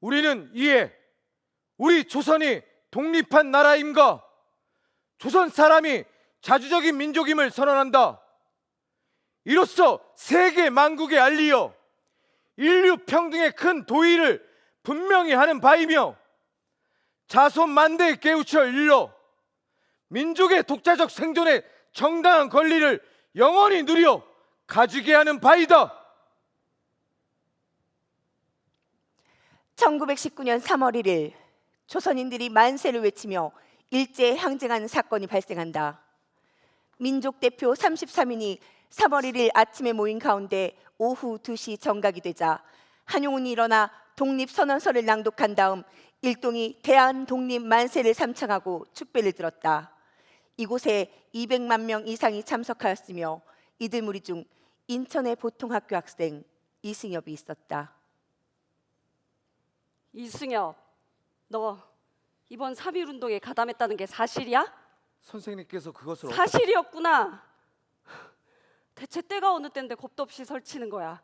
우리는 이에 우리 조선이 독립한 나라임과 조선 사람이 자주적인 민족임을 선언한다. 이로써 세계 만국에 알리어 인류 평등의 큰 도의를 분명히 하는 바이며 자손 만대에 깨우쳐 일러 민족의 독자적 생존의 정당한 권리를 영원히 누려 가지게 하는 바이다. 1919년 3월 1일 조선인들이 만세를 외치며 일제에 항쟁하는 사건이 발생한다. 민족 대표 33인이 3월 1일 아침에 모인 가운데 오후 2시 정각이 되자 한용운이 일어나 독립선언서를 낭독한 다음 일동이 대한독립 만세를 삼창하고 축배를 들었다. 이곳에 200만 명 이상이 참석하였으며 이들 무리 중 인천의 보통학교 학생 이승엽이 있었다. 이승엽, 너 이번 3.1운동에 가담했다는 게 사실이야? 선생님께서 그것을 사실이었구나. 대체 때가 어느 때인데 겁도 없이 설치는 거야.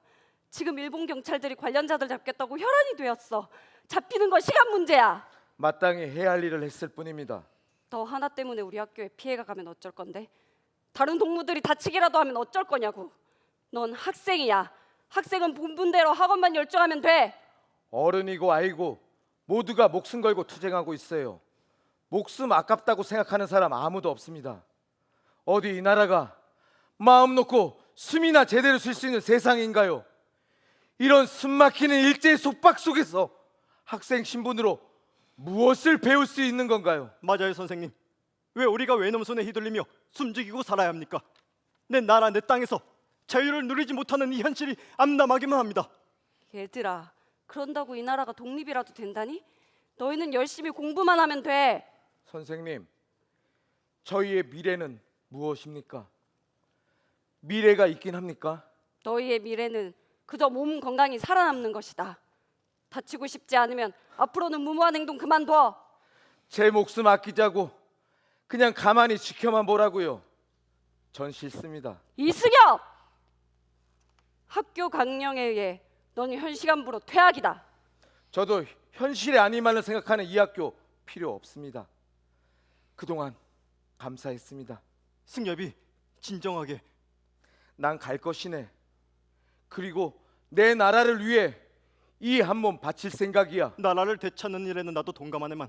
지금 일본 경찰들이 관련자들 잡겠다고 혈안이 되었어. 잡히는 건 시간 문제야. 마땅히 해야 할 일을 했을 뿐입니다. 너 하나 때문에 우리 학교에 피해가 가면 어쩔 건데? 다른 동무들이 다치기라도 하면 어쩔 거냐고. 넌 학생이야. 학생은 본분대로 학업만 열중하면 돼. 어른이고 아이고 모두가 목숨 걸고 투쟁하고 있어요. 목숨 아깝다고 생각하는 사람 아무도 없습니다. 어디 이 나라가 마음 놓고 숨이나 제대로 쉴 수 있는 세상인가요? 이런 숨막히는 일제의 속박 속에서 학생 신분으로 무엇을 배울 수 있는 건가요? 맞아요, 선생님. 왜 우리가 외놈 손에 휘둘리며 숨죽이고 살아야 합니까? 내 나라 내 땅에서 자유를 누리지 못하는 이 현실이 암담하기만 합니다. 얘들아, 그런다고 이 나라가 독립이라도 된다니? 너희는 열심히 공부만 하면 돼. 선생님, 저희의 미래는 무엇입니까? 미래가 있긴 합니까? 너희의 미래는 그저 몸 건강히 살아남는 것이다. 다치고 싶지 않으면 앞으로는 무모한 행동 그만둬. 제 목숨 아끼자고 그냥 가만히 지켜만 보라고요. 전 싫습니다. 이승엽! 학교 강령에 의해 너는 현 시간부로 퇴학이다. 저도 현실이 아니만을 생각하는 이 학교 필요 없습니다. 그동안 감사했습니다. 승엽이 진정하게. 난 갈 것이네. 그리고 내 나라를 위해 이 한 몸 바칠 생각이야. 나라를 되찾는 일에는 나도 동감하네만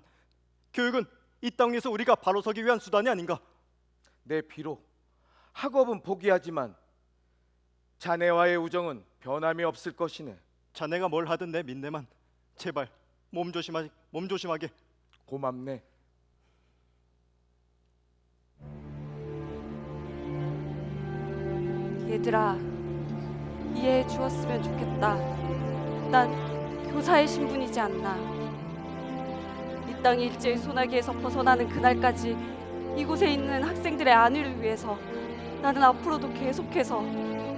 교육은 이 땅에서 우리가 바로 서기 위한 수단이 아닌가? 내 비록 학업은 포기하지만 자네와의 우정은 변함이 없을 것이네. 자네가 뭘 하든 내 믿네만 제발 몸 조심하게. 고맙네. 얘들아, 이해해 주었으면 좋겠다. 난 교사의 신분이지 않나. 이 땅이 일제의 소나기에서 벗어나는 그날까지 이곳에 있는 학생들의 안위를 위해서 나는 앞으로도 계속해서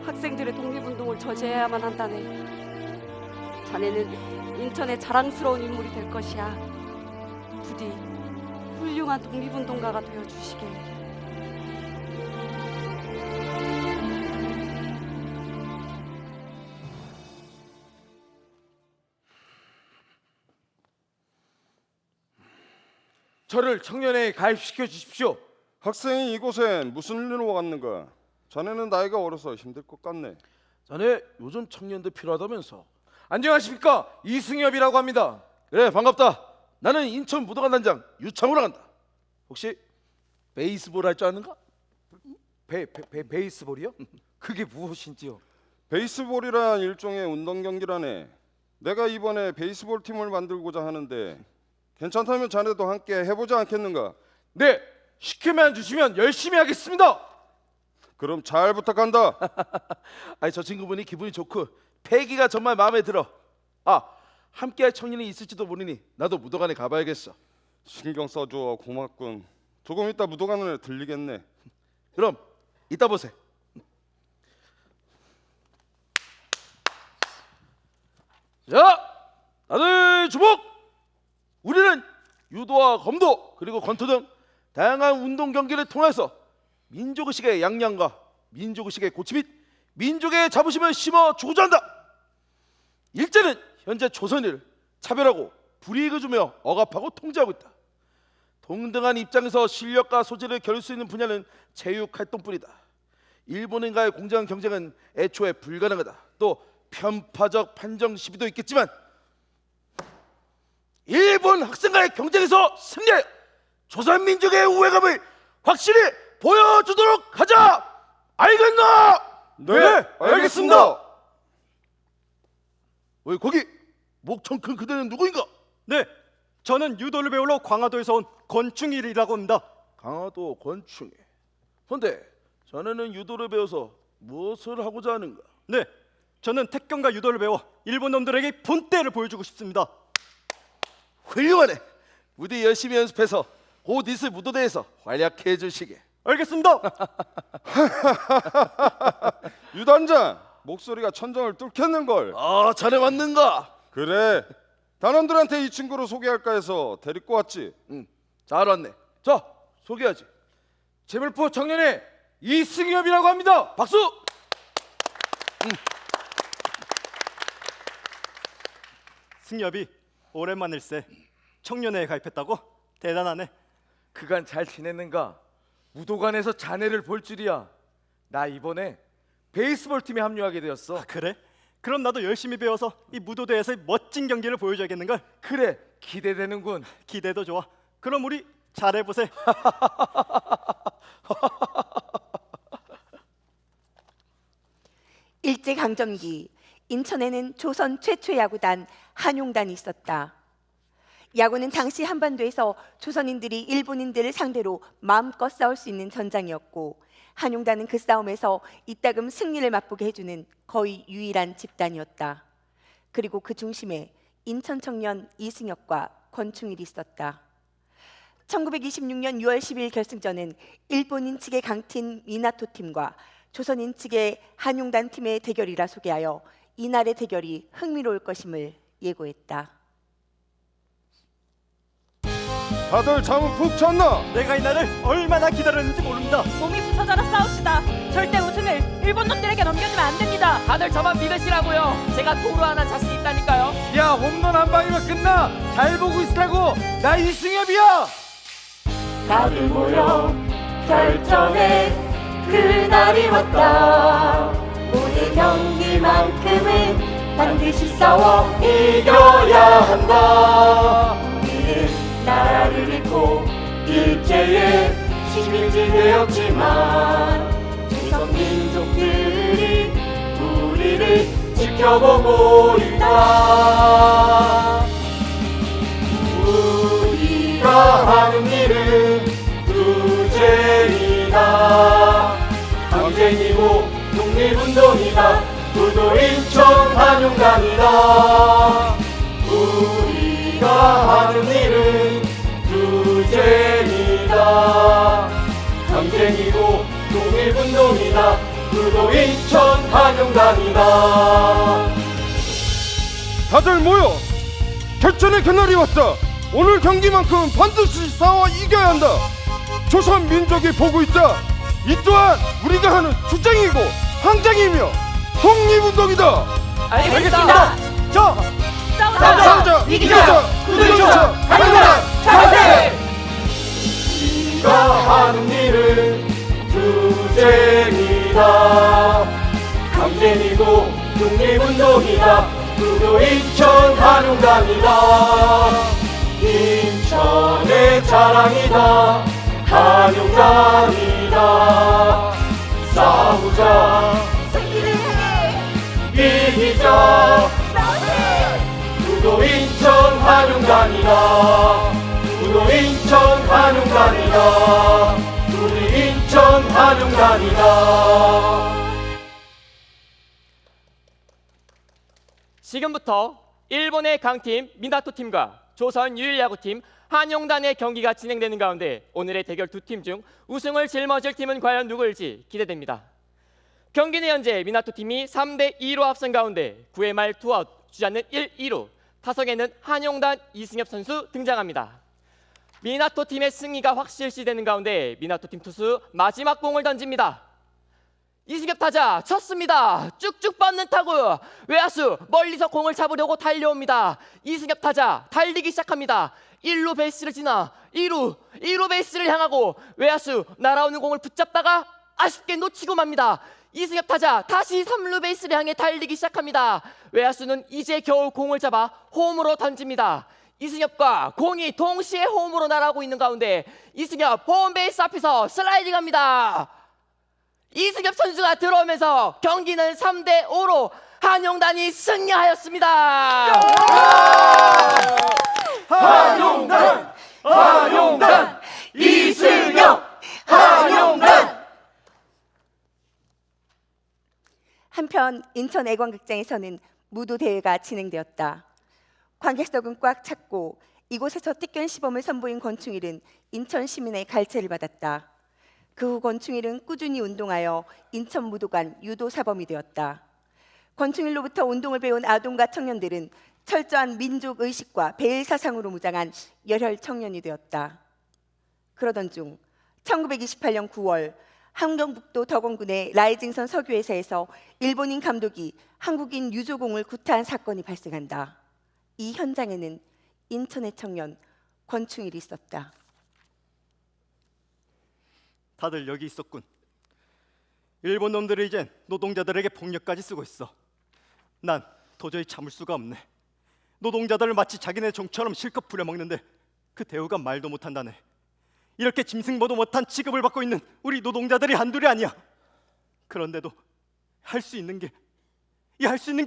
학생들의 독립운동을 저지해야만 한다네. 자네는 인천의 자랑스러운 인물이 될 것이야. 부디 훌륭한 독립운동가가 되어주시게. 저를 청년회에 가입시켜 주십시오. 학생이 이곳엔 무슨 일로 왔는가? 자네는 나이가 어려서 힘들 것 같네. 자네 요즘 청년들 필요하다면서. 안녕하십니까, 이승엽이라고 합니다. 그래, 반갑다. 나는 인천 무도관 단장 유창우라 한다. 혹시 베이스볼 할 줄 아는가? 베이스볼이요? 그게 무엇인지요? 베이스볼이란 일종의 운동 경기라네. 내가 이번에 베이스볼 팀을 만들고자 하는데 괜찮다면 자네도 함께 해보지 않겠는가? 네, 시켜만 주시면 열심히 하겠습니다. 그럼 잘 부탁한다. 아니, 저 친구분이 기분이 좋고 패기가 정말 마음에 들어. 함께할 청년이 있을지도 모르니 나도 무도관에 가봐야겠어. 신경 써줘, 고맙군. 조금 이따 무도관에 들리겠네. 그럼 이따 보세. 자, 다들 주목! 우리는 유도와 검도 그리고 권투 등 다양한 운동 경기를 통해서 민족의식의 양양과 민족의식의 고치 및 민족의 자부심을 심어 주고자 한다. 일제는 현재 조선인을 차별하고 불이익을 주며 억압하고 통제하고 있다. 동등한 입장에서 실력과 소질을 겨룰 수 있는 분야는 체육활동뿐이다. 일본인과의 공정한 경쟁은 애초에 불가능하다. 또 편파적 판정 시비도 있겠지만 일본 학생과의 경쟁에서 승리해 조선민족의 우월감을 확실히 보여주도록 하자. 알겠나? 네, 알겠습니다. 왜 거기 목청 큰 그대는 누구인가? 네, 저는 유도를 배우러 광화도에서 온 권충일이라고 합니다. 강화도 권충이. 그런데 자네는 유도를 배워서 무엇을 하고자 하는가? 네, 저는 태권과 유도를 배워 일본 놈들에게 본때를 보여주고 싶습니다. 훌륭하네. 무대 열심히 연습해서 곧 있을 무도대에서 활약해 주시게. 알겠습니다. 유단장, 목소리가 천정을 뚫겠는걸. 아, 자네 맞는가? 그래, 단원들한테 이 친구를 소개할까 해서 데리고 왔지. 잘 왔네. 자, 소개하지. 재물포 청년의 이승엽이라고 합니다. 박수. 승엽이 오랜만일세 청년회에 가입했다고? 대단하네. 그간 잘 지냈는가? 무도관에서 자네를 볼 줄이야. 나 이번에 베이스볼 팀에 합류하게 되었어. 그래? 그럼 나도 열심히 배워서 이 무도대에서 멋진 경기를 보여줘야겠는걸? 그래, 기대되는군. 기대도 좋아. 그럼 우리 잘해보세. 일제강점기 인천에는 조선 최초의 야구단 한용단이 있었다. 야구는 당시 한반도에서 조선인들이 일본인들을 상대로 마음껏 싸울 수 있는 전장이었고 한용단은 그 싸움에서 이따금 승리를 맛보게 해주는 거의 유일한 집단이었다. 그리고 그 중심에 인천 청년 이승엽과 권충일이 있었다. 1926년 6월 10일 결승전은 일본인 측의 강팀 미나토 팀과 조선인 측의 한용단 팀의 대결이라 소개하여 이날의 대결이 흥미로울 것임을 예고했다. 다들 잠은 푹 잤나? 내가 이 날을 얼마나 기다렸는지 모릅니다. 몸이 부서져라 싸웁시다. 절대 우승을 일본 놈들에게 넘겨주면 안 됩니다. 다들 저만 믿으시라고요. 제가 도루 하나 자신 있다니까요. 야, 홈런 한 방이면 끝나. 잘 보고 있으라고. 나 이승엽이야. 다들 모여 결전의 그날이 왔다. 모든 경기만큼은 반드시 싸워 이겨야 한다. 우리는 나라를 잃고 일제의 식민지 되었지만 조선 민족들이 우리를 지켜보고 있다. 우리가 하는 일은 투쟁이다. 항쟁이고 독립운동이다. 부도 인천 한용단이다. 우리가 하는 일은 투쟁이다. 항쟁이고 독립운동이다. 부도 인천 한용단이다. 다들 모여. 결전의 그날이 왔다. 오늘 경기만큼은 반드시 싸워 이겨야 한다. 조선 민족이 보고 있다. 이 또한 우리가 하는 투쟁이고 항쟁이며 독립운동이다. 알겠습니다. 자, 싸우자, 이기자, 부도인천 한용단 자세! 우리가 하는 일은 투쟁이다. 항쟁이고 독립운동이다. 부도 인천 한용단이다. 인천의 자랑이다. 한용단이다. 싸우자. 승리를 향해 이기자. 부도 인천 한용단이다. 부도 인천 한용단이다. 우리 인천 한용단이다. 지금부터 일본의 강팀 미나토 팀과 조선 유일야구팀 한용단의 경기가 진행되는 가운데 오늘의 대결 두 팀 중 우승을 짊어질 팀은 과연 누구일지 기대됩니다. 경기는 현재 미나토 팀이 3대2로 앞선 가운데 9회 말 투아웃, 주자는 1, 2루, 타석에는 한용단 이승엽 선수 등장합니다. 미나토 팀의 승리가 확실시되는 가운데 미나토 팀 투수 마지막 공을 던집니다. 이승엽 타자 쳤습니다. 쭉쭉 뻗는 타구. 외야수 멀리서 공을 잡으려고 달려옵니다. 이승엽 타자 달리기 시작합니다. 1루 베이스를 지나 2루 베이스를 향하고 외야수 날아오는 공을 붙잡다가 아쉽게 놓치고 맙니다. 이승엽 타자 다시 3루 베이스를 향해 달리기 시작합니다. 외야수는 이제 겨우 공을 잡아 홈으로 던집니다. 이승엽과 공이 동시에 홈으로 날아오고 있는 가운데 이승엽 홈베이스 앞에서 슬라이딩합니다. 이승엽 선수가 들어오면서 경기는 3대5로 한용단이 승리하였습니다. 한용단! 한용단! 이승엽! 한용단! 한편 인천 애관극장에서는 무도 대회가 진행되었다. 관객석은 꽉 찼고 이곳에서 택견 시범을 선보인 권충일은 인천 시민의 갈채를 받았다. 그 후 권충일은 꾸준히 운동하여 인천 무도관 유도 사범이 되었다. 권충일로부터 운동을 배운 아동과 청년들은 철저한 민족 의식과 배일 사상으로 무장한 열혈 청년이 되었다. 그러던 중 1928년 9월 함경북도 덕원군의 라이징선 석유회사에서 일본인 감독이 한국인 유조공을 구타한 사건이 발생한다. 이 현장에는 인천의 청년 권충일이 있었다. 다들 여기 있었군. 일본 놈들이 이젠 노동자들에게 폭력까지 쓰고 있어. 난 도저히 참을 수가 없네. 노동자들을 마치 자기네 종처럼 실컷 부려먹는데 그 대우가 말도 못한다네. 이렇게 짐승보도 못한 취급을 받고 있는 우리 노동자들이 한둘이 아니야. 그런데도 할 수 있는 게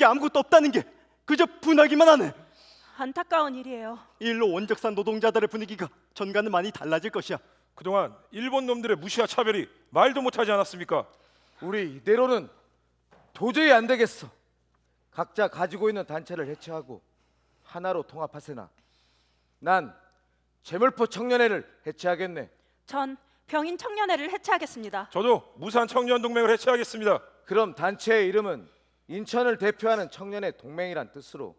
아무것도 없다는 게 그저 분하기만 하네. 안타까운 일이에요. 이 일로 원적산 노동자들의 분위기가 전과는 많이 달라질 것이야. 그동안 일본 놈들의 무시와 차별이 말도 못하지 않았습니까? 우리 이대로는 도저히 안 되겠어. 각자 가지고 있는 단체를 해체하고 하나로 통합하세나. 난 재물포 청년회를 해체하겠네. 전 병인 청년회를 해체하겠습니다. 저도 무산 청년 동맹을 해체하겠습니다. 그럼 단체의 이름은 인천을 대표하는 청년의 동맹이란 뜻으로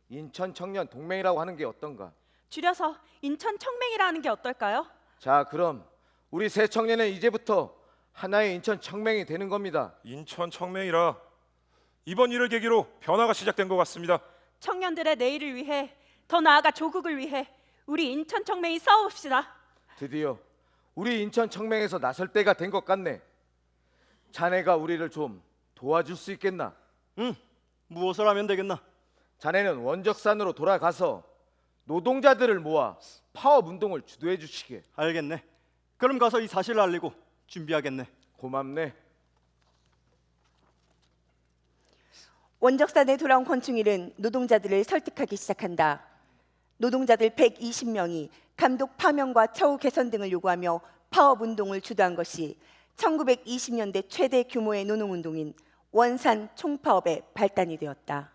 인천 청년 동맹이라고 하는 게 어떤가? 줄여서 인천 청맹이라는 게 어떨까요? 자, 그럼 우리 새 청년은 이제부터 하나의 인천 청맹이 되는 겁니다. 인천 청맹이라 이번 일을 계기로 변화가 시작된 것 같습니다. 청년들의 내일을 위해, 더 나아가 조국을 위해 우리 인천 청맹이 싸워봅시다. 드디어 우리 인천 청맹에서 나설 때가 된 것 같네. 자네가 우리를 좀 도와줄 수 있겠나? 무엇을 하면 되겠나? 자네는 원적산으로 돌아가서 노동자들을 모아 파업 운동을 주도해 주시게. 알겠네. 그럼 가서 이 사실을 알리고 준비하겠네. 고맙네. 원적산에 돌아온 권충일은 노동자들을 설득하기 시작한다. 노동자들 120명이 감독 파면과 처우 개선 등을 요구하며 파업 운동을 주도한 것이 1920년대 최대 규모의 노동운동인 원산 총파업의 발단이 되었다.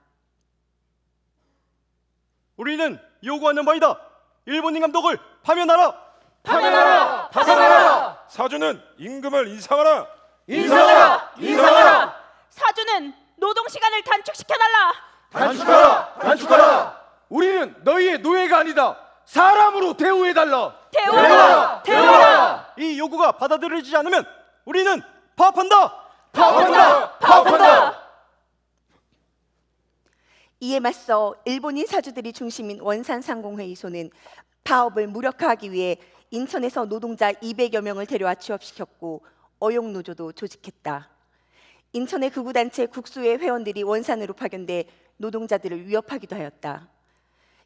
우리는 요구하는 바이다. 일본인 감독을 파면하라. 파면하라! 파면하라! 사주는 임금을 인상하라. 인상하라! 인상하라! 사주는 노동 시간을 단축시켜달라. 단축하라! 단축하라! 우리는 너희의 노예가 아니다. 사람으로 대우해달라. 대우하라! 대우하라! 이 요구가 받아들여지지 않으면 우리는 파업한다. 파업한다! 파업한다! 이에 맞서 일본인 사주들이 중심인 원산상공회의소는 파업을 무력화하기 위해 인천에서 노동자 200여 명을 데려와 취업시켰고 어용노조도 조직했다. 인천의 극우단체 국수회 회원들이 원산으로 파견돼 노동자들을 위협하기도 하였다.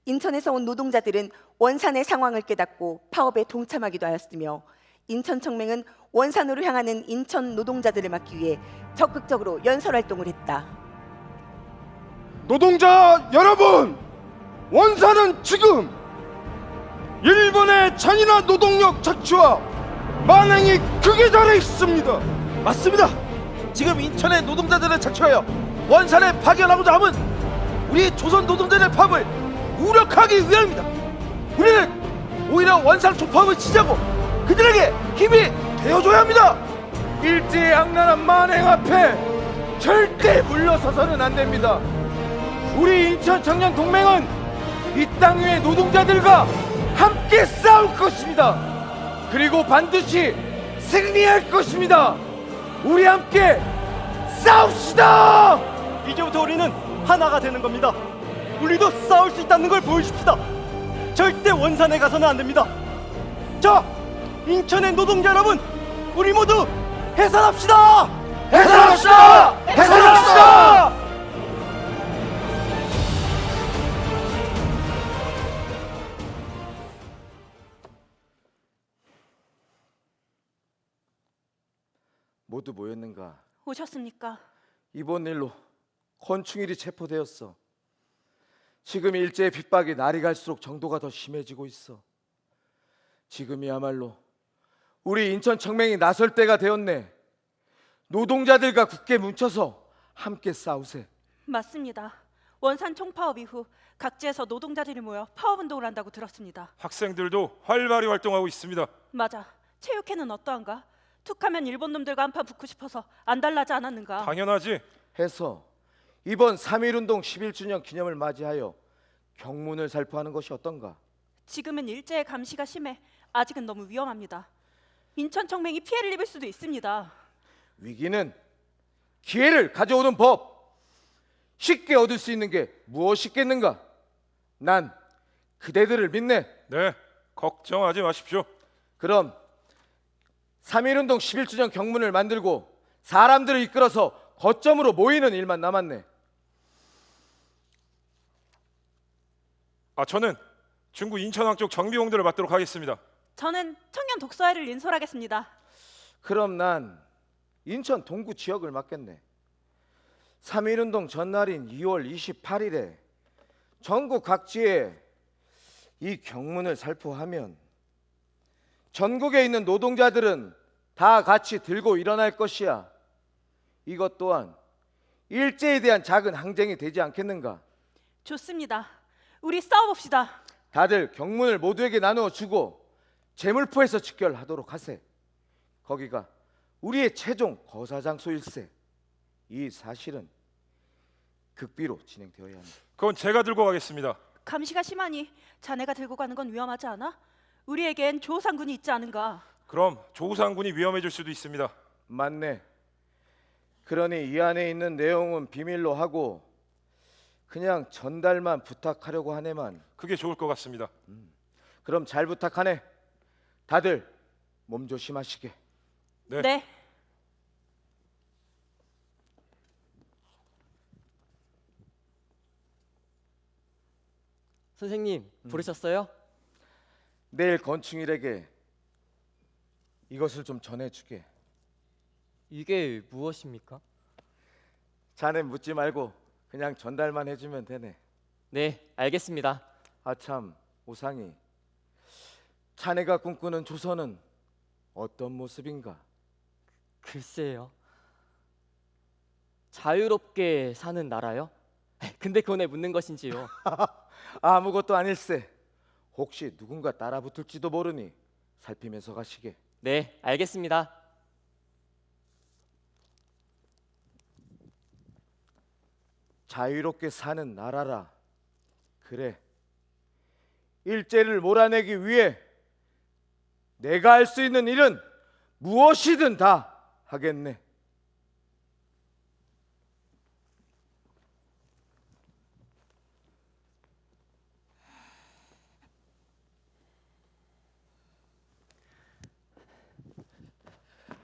인천에서 온 노동자들은 원산의 상황을 깨닫고 파업에 동참하기도 하였으며 인천청맹은 원산으로 향하는 인천 노동자들을 막기 위해 적극적으로 연설활동을 했다. 노동자 여러분, 원산은 지금 일본의 잔인한 노동력 착취와 만행이 크게 달해 있습니다. 맞습니다. 지금 인천의 노동자들을 착취하여 원산에 파견하고자 함은 우리 조선 노동자들의 파업을 무력화하기 위함입니다. 우리는 오히려 원산 총파업을 지지하고 그들에게 힘이 되어줘야 합니다. 일제양난한 만행 앞에 절대 물러서서는 안 됩니다. 우리 인천 청년 동맹은 이 땅 위의 노동자들과 함께 싸울 것입니다. 그리고 반드시 승리할 것입니다. 우리 함께 싸웁시다. 이제부터 우리는 하나가 되는 겁니다. 우리도 싸울 수 있다는 걸 보여줍시다. 절대 원산에 가서는 안 됩니다. 자, 인천의 노동자 여러분, 우리 모두 해산합시다. 해산합시다. 해산합시다. 모두 모였는가? 오셨습니까? 이번 일로 권충일이 체포되었어. 지금 일제의 핍박이 날이 갈수록 정도가 더 심해지고 있어. 지금이야말로 우리 인천청맹이 나설 때가 되었네. 노동자들과 굳게 뭉쳐서 함께 싸우세. 맞습니다. 원산 총파업 이후 각지에서 노동자들이 모여 파업운동을 한다고 들었습니다. 학생들도 활발히 활동하고 있습니다. 맞아. 체육회는 어떠한가? 툭하면 일본 놈들과 한판 붙고 싶어서 안달나지 않았는가? 당연하지. 해서 이번 3.1운동 11주년 기념을 맞이하여 경문을 살포하는 것이 어떤가? 지금은 일제의 감시가 심해 아직은 너무 위험합니다. 인천청맹이 피해를 입을 수도 있습니다. 위기는 기회를 가져오는 법. 쉽게 얻을 수 있는 게 무엇이겠는가? 난 그대들을 믿네. 네, 걱정하지 마십시오. 그럼 3.1운동 11주년 경문을 만들고 사람들을 이끌어서 거점으로 모이는 일만 남았네. 저는 중구 인천항 쪽 정비공들을 맡도록 하겠습니다. 저는 청년 독서회를 인솔하겠습니다. 그럼 난 인천 동구 지역을 맡겠네. 3.1운동 전날인 2월 28일에 전국 각지에 이 경문을 살포하면 전국에 있는 노동자들은 다 같이 들고 일어날 것이야. 이것 또한 일제에 대한 작은 항쟁이 되지 않겠는가? 좋습니다. 우리 싸워봅시다. 다들 경문을 모두에게 나누어 주고 제물포에서 직결하도록 하세. 거기가 우리의 최종 거사 장소일세. 이 사실은 극비로 진행되어야 합니다. 그건 제가 들고 가겠습니다. 감시가 심하니 자네가 들고 가는 건 위험하지 않아? 우리에겐 조상군이 있지 않은가? 그럼 조상군이 위험해질 수도 있습니다. 맞네. 그러니 이 안에 있는 내용은 비밀로 하고 그냥 전달만 부탁하려고 하네만. 그게 좋을 것 같습니다. 그럼 잘 부탁하네. 다들 몸 조심하시게. 네. 네. 선생님 부르셨어요? 내일 건충일에게 이것을 좀 전해주게. 이게 무엇입니까? 자네 묻지 말고 그냥 전달만 해주면 되네. 네, 알겠습니다. 아참 오상이, 자네가 꿈꾸는 조선은 어떤 모습인가? 글쎄요. 자유롭게 사는 나라요? 근데 그건 왜 묻는 것인지요? 아무것도 아닐세. 혹시 누군가 따라붙을지도 모르니 살피면서 가시게. 네, 알겠습니다. 자유롭게 사는 나라라. 그래. 일제를 몰아내기 위해 내가 할 수 있는 일은 무엇이든 다 하겠네.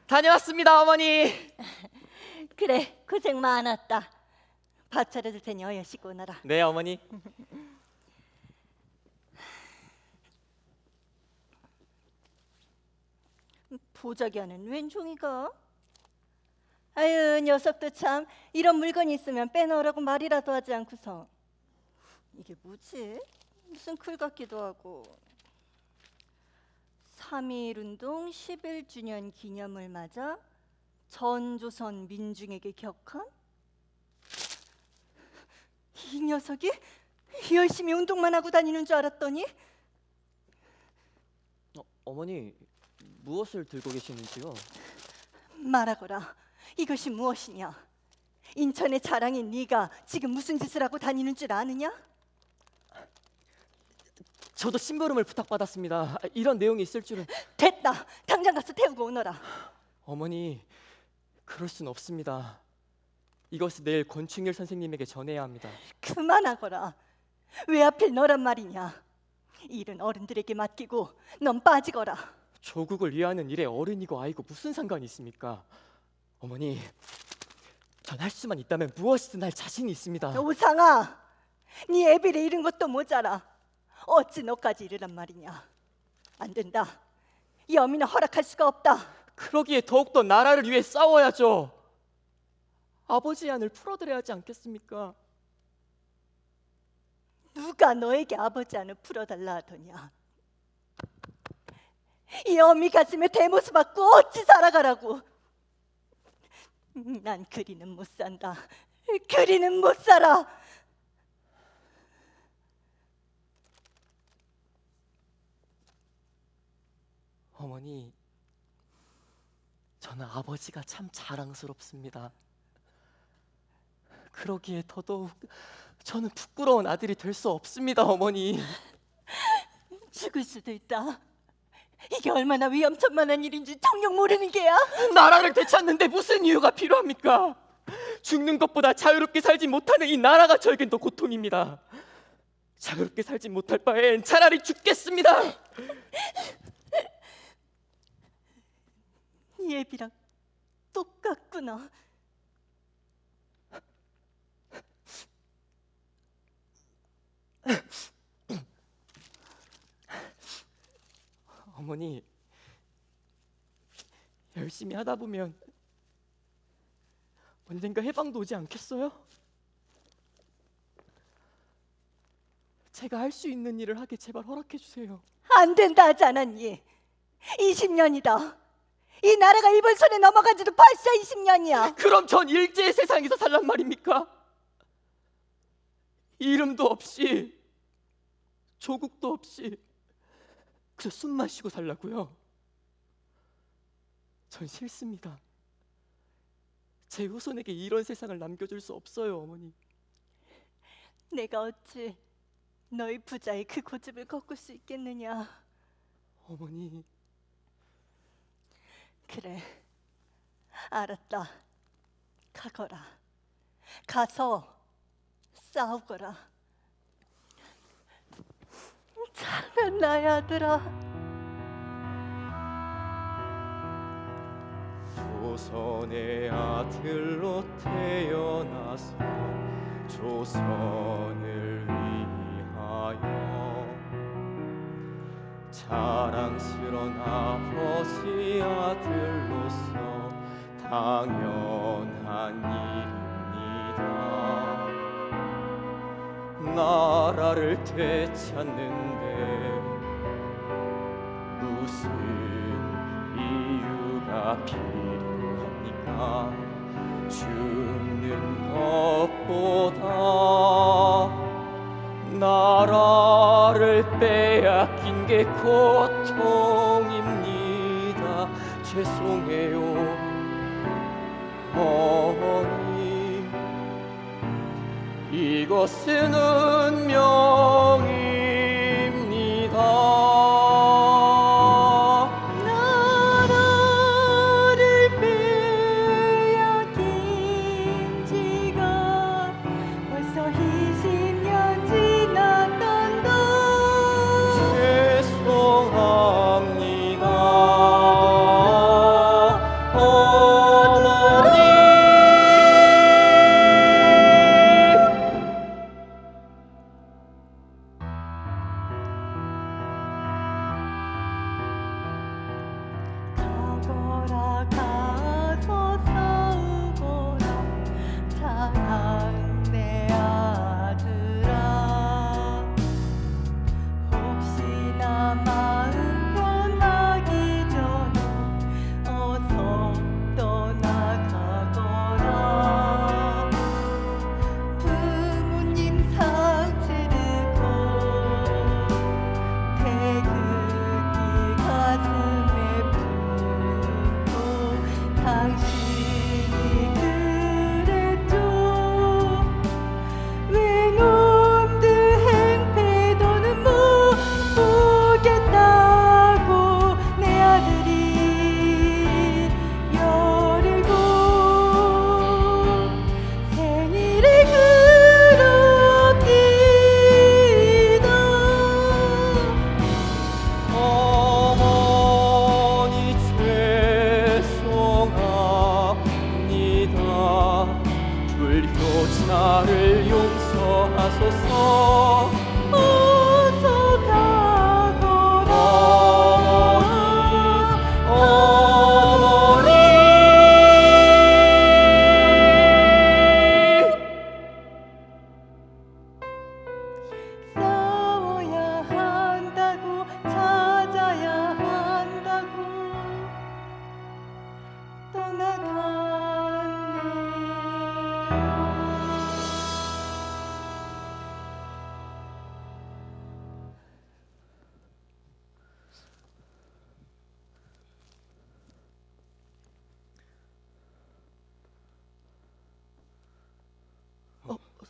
다녀왔습니다, 어머니. 그래, 고생 많았다. 밥 차려줄 테니 어여 씻고 오너라. 네, 어머니. 보자기하는 웬 종이가? 아유, 녀석도 참 이런 물건이 있으면 빼놓으라고 말이라도 하지 않고서. 이게 뭐지? 무슨 글 같기도 하고. 3.1운동 11주년 기념을 맞아 전조선 민중에게 격한? 이 녀석이 열심히 운동만 하고 다니는 줄 알았더니 어머니 무엇을 들고 계시는지요? 말하거라. 이것이 무엇이냐? 인천의 자랑인 네가 지금 무슨 짓을 하고 다니는 줄 아느냐? 저도 심부름을 부탁받았습니다. 이런 내용이 있을 줄은. 됐다. 당장 가서 태우고 오너라. 어머니, 그럴 순 없습니다. 이것을 내일 권충일 선생님에게 전해야 합니다. 그만하거라. 왜 하필 너란 말이냐? 일은 어른들에게 맡기고 넌 빠지거라. 조국을 위하는 일에 어른이고 아이고 무슨 상관이 있습니까? 어머니, 전 할 수만 있다면 무엇이든 할 자신이 있습니다. 오상아, 네 애비를 잃은 것도 모자라 어찌 너까지 이르란 말이냐? 안 된다. 이 어미는 허락할 수가 없다. 그러기에 더욱더 나라를 위해 싸워야죠. 아버지의 안을 풀어드려야 하지 않겠습니까? 누가 너에게 아버지 안을 풀어달라 하더냐? 이 어미 가슴에 대모습 받고 어찌 살아가라고? 난 그리는 못 산다. 그리는 못 살아. 어머니, 저는 아버지가 참 자랑스럽습니다. 그러기에 더더욱 저는 부끄러운 아들이 될 수 없습니다, 어머니. 죽을 수도 있다. 이게 얼마나 위험천만한 일인지 정녕 모르는 게야. 나라를 되찾는데 무슨 이유가 필요합니까? 죽는 것보다 자유롭게 살지 못하는 이 나라가 저에겐 더 고통입니다. 자유롭게 살지 못할 바엔 차라리 죽겠습니다. 이 애비랑 똑같구나. 어머니, 열심히 하다 보면 언젠가 해방도 오지 않겠어요? 제가 할 수 있는 일을 하게 제발 허락해 주세요. 안 된다 하지 않았니? 20년이다. 이 나라가 일본 손에 넘어간 지도 벌써 20년이야. 그럼 전 일제의 세상에서 살란 말입니까? 이름도 없이 조국도 없이 그저 숨만 쉬고 살라고요? 전 싫습니다. 제 후손에게 이런 세상을 남겨줄 수 없어요, 어머니. 내가 어찌 너희 부자의 그 고집을 꺾을 수 있겠느냐? 어머니, 그래, 알았다. 가거라. 가서 싸우거라. 잘난 나의 아들아. 조선의 아들로 태어나서 조선을 위하여 자랑스런 아버지 아들로서 당연한 일입니다. 나라를 되찾는데 무슨 이유가 필요합니까? 죽는 것보다 나라를 빼앗긴 게 고통입니다. 죄송해요, 어머니. 이것은 운명입니다. 나라를 빼앗긴 지가 벌써 20년 지났단다. 죄송합니다, 어머니. 가거라, 가서 싸우거라. 사랑내 아들아. 혹시나 마음 변하기 전에 어서 떠나가거라. 부모님 상체를 고 태극기 가슴에 품고 당신이 그랬죠. 외놈들 행패도는 못 보겠다고 내 아들이 17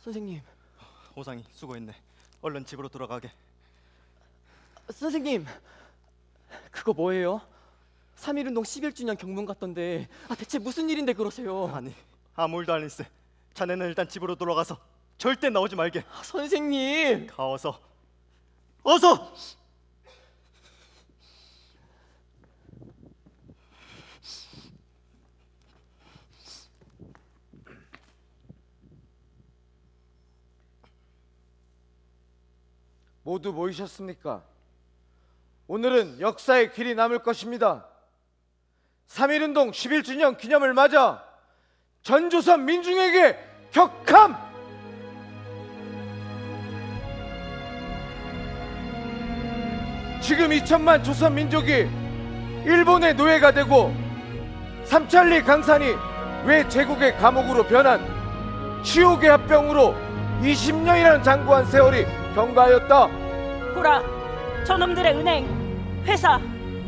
선생님, 오상이 수고했네. 얼른 집으로 돌아가게. 선생님, 그거 뭐예요? 3.1운동 11주년 경문 같던데 대체 무슨 일인데 그러세요? 아니, 아무 일도 아닐세. 자네는 일단 집으로 돌아가서 절대 나오지 말게. 선생님! 가어서 어서! 모두 모이셨습니까? 오늘은 역사의 길이 남을 것입니다. 3.1운동 11주년 기념을 맞아 전조선 민중에게 격함! 지금 2천만 조선 민족이 일본의 노예가 되고 삼천리 강산이 왜 제국의 감옥으로 변한 치욕의 합병으로 20년이라는 장구한 세월이 경과하였다. 보라, 저놈들의 은행, 회사,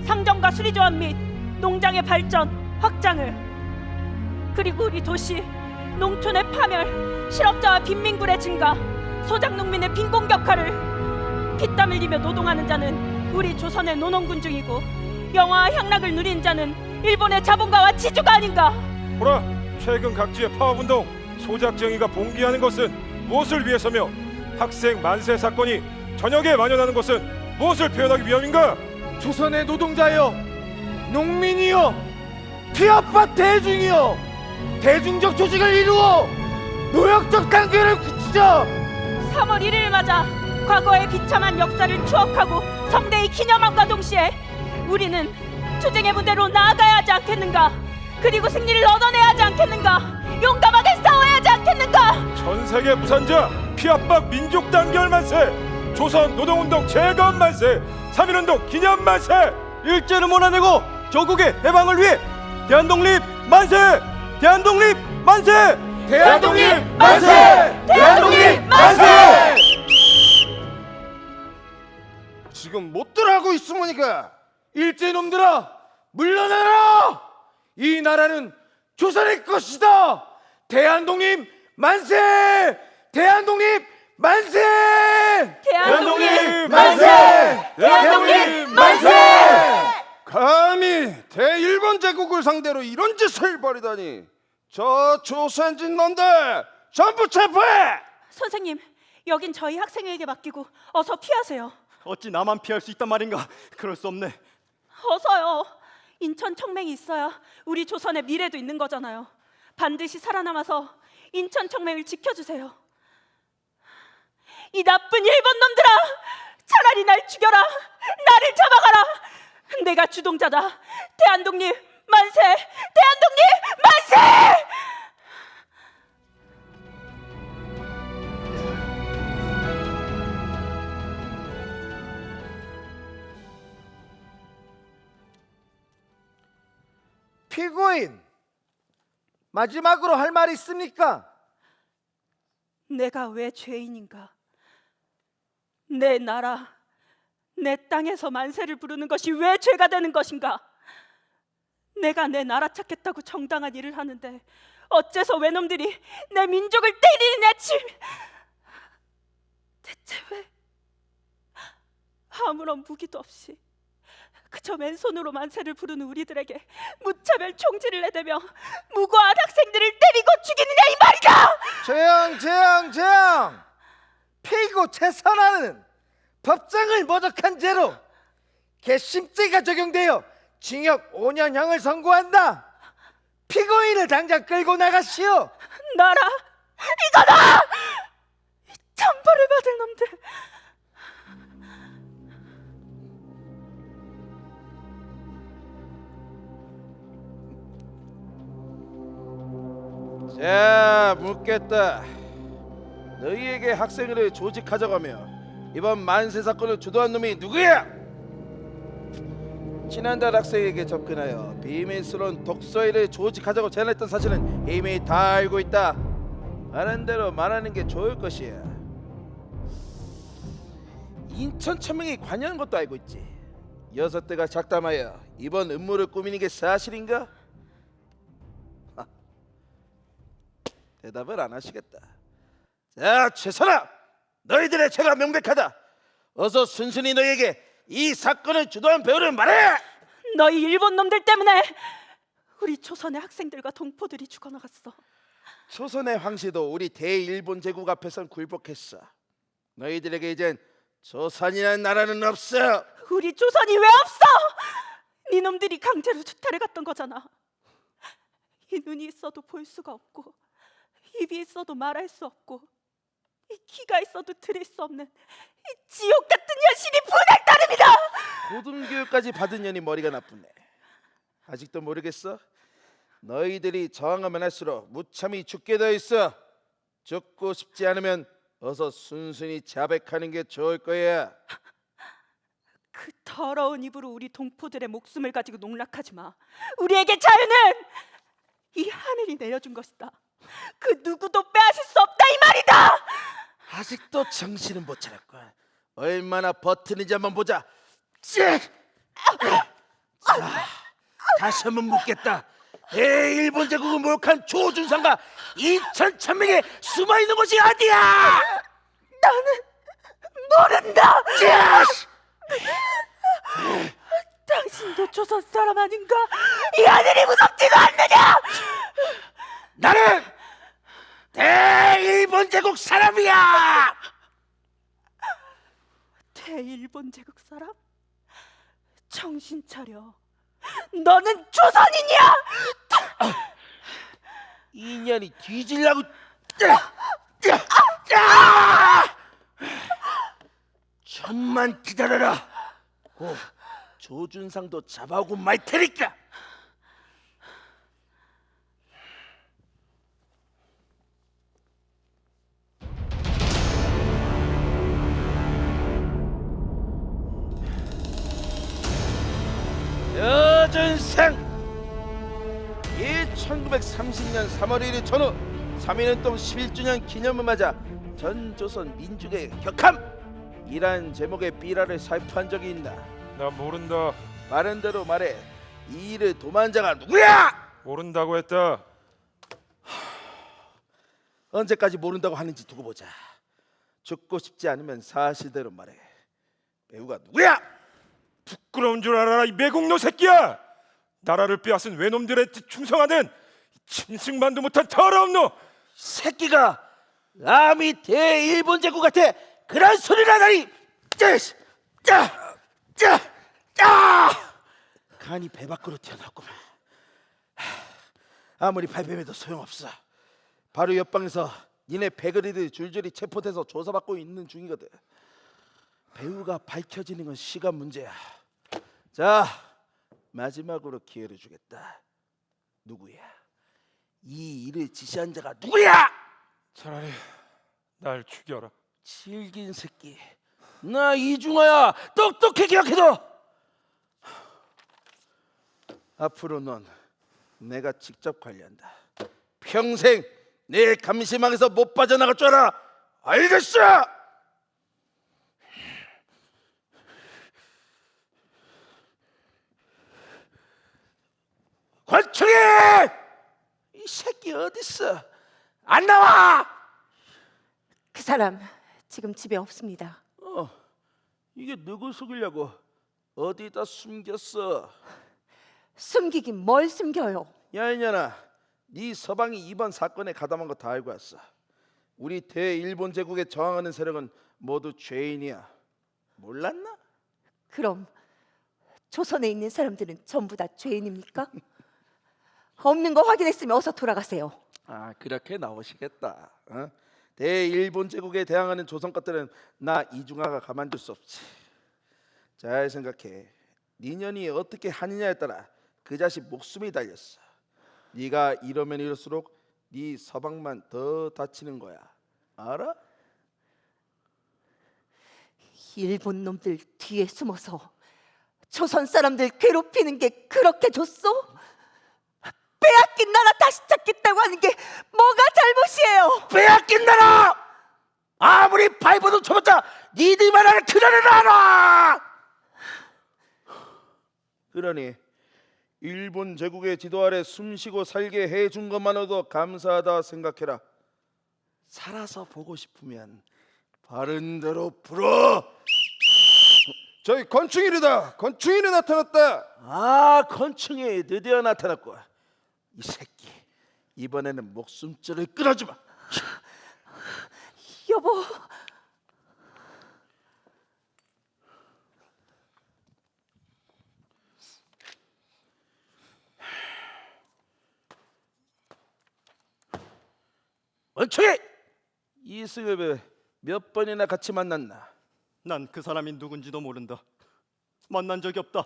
상점과 수리조합 및 농장의 발전, 확장을, 그리고 우리 도시, 농촌의 파멸, 실업자와 빈민굴의 증가, 소작농민의 빈곤격화를 피땀 흘리며 노동하는 자는 우리 조선의 노농군 중이고 영화와 향락을 누린 자는 일본의 자본가와 지주가 아닌가. 보라, 최근 각지의 파업운동, 소작정의가 봉기하는 것은 무엇을 위해서며 학생 만세 사건이 전역에 만연하는 것은 무엇을 표현하기 위함인가? 조선의 노동자여, 농민이여, 피아파 대중이여, 대중적 조직을 이루어 노역적 단계를 굳히자. 3월 1일 맞아 과거의 비참한 역사를 추억하고 성대히 기념함과 동시에 우리는 투쟁의 무대로 나아가야 하지 않겠는가? 그리고 승리를 얻어내야 하지 않겠는가? 용감하게 싸워야 하지 않겠는가? 전세계 무산자, 피압박 민족 단결 만세, 조선 노동운동 재건 만세, 3.1운동 기념 만세. 일제를 몰아내고 조국의 해방을 위해 대한독립 만세! 대한독립 만세! 대한독립 만세! 대한독립 만세! 지금 못들 하고 있으니까 일제놈들아, 물러나라! 이 나라는 조선의 것이다. 대한독립 만세! 대한독립 만세! 대한독립 만세! 대한독립 만세! 감히 대일본 제국을 상대로 이런 짓을 벌이다니, 저 조선진 놈들 전부 체포해! 선생님, 여긴 저희 학생에게 맡기고 어서 피하세요. 어찌 나만 피할 수 있단 말인가? 그럴 수 없네. 어서요. 인천 청맹이 있어야 우리 조선의 미래도 있는 거잖아요. 반드시 살아남아서 인천 청맹을 지켜주세요. 이 나쁜 일본 놈들아, 차라리 날 죽여라. 나를 잡아가라. 내가 주동자다. 대한독립 만세! 대한독립 만세! 피고인, 마지막으로 할 말 있습니까? 내가 왜 죄인인가? 내 나라, 내 땅에서 만세를 부르는 것이 왜 죄가 되는 것인가? 내가 내 나라 찾겠다고 정당한 일을 하는데 어째서 외놈들이 내 민족을 때리느냐 침! 대체 왜 아무런 무기도 없이 그저 맨손으로 만세를 부르는 우리들에게 무차별 총질을 내대며 무고한 학생들을 때리고 죽이느냐 이 말이다! 재앙! 피고 채선하는 법정을 모독한 죄로 괘씸죄가 적용되어 징역 5년형을 선고한다. 피고인을 당장 끌고 나가시오. 나라 이거다! 이 천벌을 받을 놈들. 자, 묻겠다. 너희에게 학생회를 조직하자고 하며 이번 만세 사건을 주도한 놈이 누구야? 지난달 학생에게 접근하여 비밀스러운 독서회를 조직하자고 제안했던 사실은 이미 다 알고 있다. 하는 대로 말하는 게 좋을 것이야. 인천 천명이 관여한 것도 알고 있지. 여섯대가 작담하여 이번 음모를 꾸미는 게 사실인가? 하, 대답을 안 하시겠다. 자, 최선아, 너희들의 죄가 명백하다. 어서 순순히 너희에게 이 사건을 주도한 배우를 말해. 너희 일본 놈들 때문에 우리 조선의 학생들과 동포들이 죽어나갔어. 조선의 황씨도 우리 대일본 제국 앞에선 굴복했어. 너희들에게 이젠 조선이라는 나라는 없어. 우리 조선이 왜 없어? 네 놈들이 강제로 주탈해 갔던 거잖아. 이 눈이 있어도 볼 수가 없고, 입이 있어도 말할 수 없고, 이 귀가 있어도 들을 수 없는 이 지옥 같은 현실이 분할 따름이다. 고등교육까지 받은 년이 머리가 나쁘네. 아직도 모르겠어? 너희들이 저항하면 할수록 무참히 죽게 돼 있어. 죽고 싶지 않으면 어서 순순히 자백하는 게 좋을 거야. 그 더러운 입으로 우리 동포들의 목숨을 가지고 농락하지 마. 우리에게 자유는 이 하늘이 내려준 것이다. 그 누구도 빼앗을 수 없다 이 말이다. 아직도 정신은 못 차렸군. 얼마나 버티는지 한번 보자. 자, 다시 한번 묻겠다. 대일본 제국을 모욕한 조준상과 2,000명이 숨어 있는 곳이 어디야? 나는 모른다. 당신도 조선 사람 아닌가? 이 하늘이 무섭지도 않느냐? 나는 대일본 제국 사람이야. 대일본 제국 사람? 정신 차려. 너는 조선인이야. 인연이 뒤질라고. 좀만 기다려라. 곧 조준상도 잡아오고 말 테니까. 조준상, 이 1930년 3월 1일 전후 3.1운동 11주년 기념을 맞아 전 조선 민중의 격함! 이란 제목의 삐라를 살포한 적이 있나? 나 모른다. 말한 대로 말해. 이 일을 도모한 자가 누구야? 모른다고 했다. 언제까지 모른다고 하는지 두고 보자. 죽고 싶지 않으면 사실대로 말해. 배우가 누구야? 부끄러운 줄 알아라 이 매국노 새끼야. 나라를 빼앗은 외놈들의 충성하는 짐승만도 못한 더러운 놈. 새끼가 남이 대일본 제국한테 그런 소리를 하다니. 간이 배 밖으로 튀어나왔구만. 아무리 발뺌해도 소용없어. 바로 옆방에서 니네 배그리들 줄줄이 체포돼서 조사받고 있는 중이거든. 배우가 밝혀지는 건 시간 문제야. 자, 마지막으로 기회를 주겠다. 누구야? 이 일을 지시한 자가 누구야? 차라리 날 죽여라. 질긴 새끼. 나 이중화야. 똑똑히 기억해둬. 앞으로 넌 내가 직접 관리한다. 평생 내 감시망에서 못 빠져나갈 줄 알아. 알겠어? 권총이! 이 새끼 어딨어? 안 나와! 그 사람 지금 집에 없습니다. 이게 누구 속이려고 어디다 숨겼어? 숨기긴 뭘 숨겨요? 야 이년아, 네 서방이 이번 사건에 가담한 거 다 알고 왔어. 우리 대일본 제국에 저항하는 세력은 모두 죄인이야. 몰랐나? 그럼 조선에 있는 사람들은 전부 다 죄인입니까? 없는 거 확인했으면 어서 돌아가세요. 아, 그렇게 나오시겠다. 어? 대일본 제국에 대항하는 조선 것들은 나 이중화가 가만둘 수 없지. 잘 생각해. 네 년이 어떻게 하느냐에 따라 그 자식 목숨이 달렸어. 네가 이러면 이럴수록 네 서방만 더 다치는 거야. 알아? 일본 놈들 뒤에 숨어서 조선 사람들 괴롭히는 게 그렇게 좋소? 빼앗긴 나라 다시 찾겠다고 하는 게 뭐가 잘못이에요? 빼앗긴 나라! 아무리 바이브도 쳐봤자 니들만 하는 그나라를 알아! 그러니 일본 제국의 지도 아래 숨쉬고 살게 해준 것만으로도 감사하다 생각해라. 살아서 보고 싶으면 바른 대로 불어. 저희 건충일이다. 건충일이 나타났다. 아, 건충이 드디어 나타났고, 이 새끼 이번에는 목숨줄을 끊어주마. 여보, 건충이 이승엽에 몇 번이나 같이 만났나? 난 그 사람이 누군지도 모른다. 만난 적이 없다.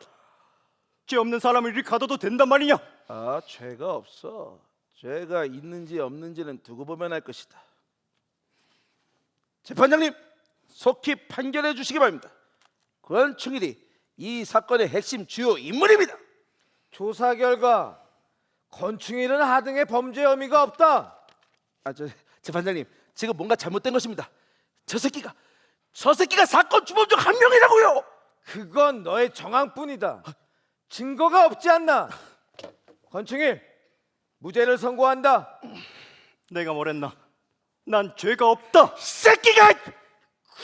죄 없는 사람을 이리 가둬도 된단 말이냐? 아, 죄가 없어. 죄가 있는지 없는지는 두고 보면 알 것이다. 재판장님, 속히 판결해 주시기 바랍니다. 권충일이 이 사건의 핵심 주요 인물입니다. 조사 결과 건충일은 하등의 범죄 혐의가 없다. 재판장님, 지금 뭔가 잘못된 것입니다. 저 새끼가 사건 주범 중 한 명이라고요. 그건 너의 정황뿐이다. 증거가 없지 않나? 건충일, 무죄를 선고한다. 내가 뭐랬나? 난 죄가 없다. 새끼가!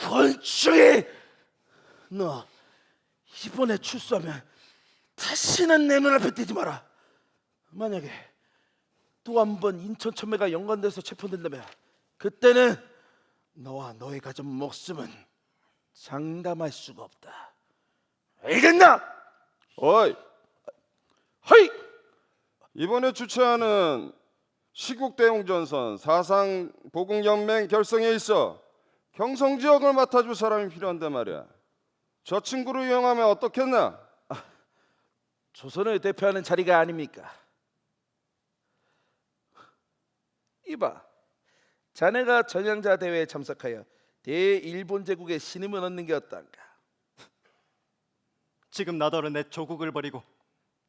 권충일, 너 이번에 출소하면 다시는 내 눈앞에 띄지 마라. 만약에 또 한 번 인천 천매가 연관돼서 체포된다면 그때는 너와 너의 가진 목숨은 장담할 수가 없다. 알겠나? 어이, 허이! 이번에 주최하는 시국대용전선 사상보국연맹 결성에 있어 경성지역을 맡아줄 사람이 필요한데 말이야. 저 친구를 이용하면 어떻겠나? 조선을 대표하는 자리가 아닙니까? 이봐, 자네가 전향자 대회에 참석하여 대일본 제국의 신임을 얻는 게 어떤가? 지금 나더러 내 조국을 버리고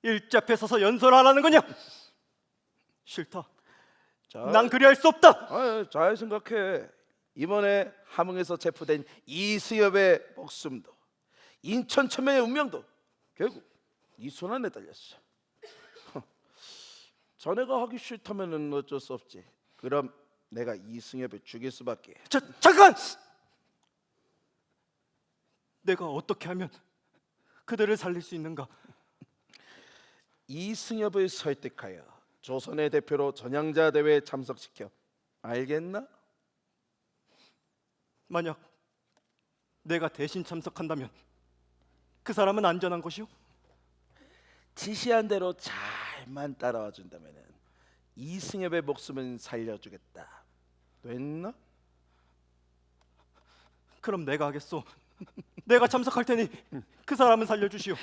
일제 앞에 서서 연설하라는 거냐? 싫다. 난 그리할 수 없다. 잘 생각해. 이번에 함흥에서 체포된 이수엽의 목숨도 인천 천명의 운명도 결국 네 손 안에 달렸어. 자네가 하기 싫다면은 어쩔 수 없지. 그럼 내가 이승엽을 죽일 수밖에. 잠깐! 내가 어떻게 하면 그들을 살릴 수 있는가? 이승엽을 설득하여 조선의 대표로 전향자 대회에 참석시켜. 알겠나? 만약 내가 대신 참석한다면 그 사람은 안전한 것이오? 지시한 대로 잘만 따라와 준다면은 이승엽의 목숨은 살려주겠다. 됐나? 그럼 내가 하겠소. 내가 참석할 테니 그 사람은 살려주시오.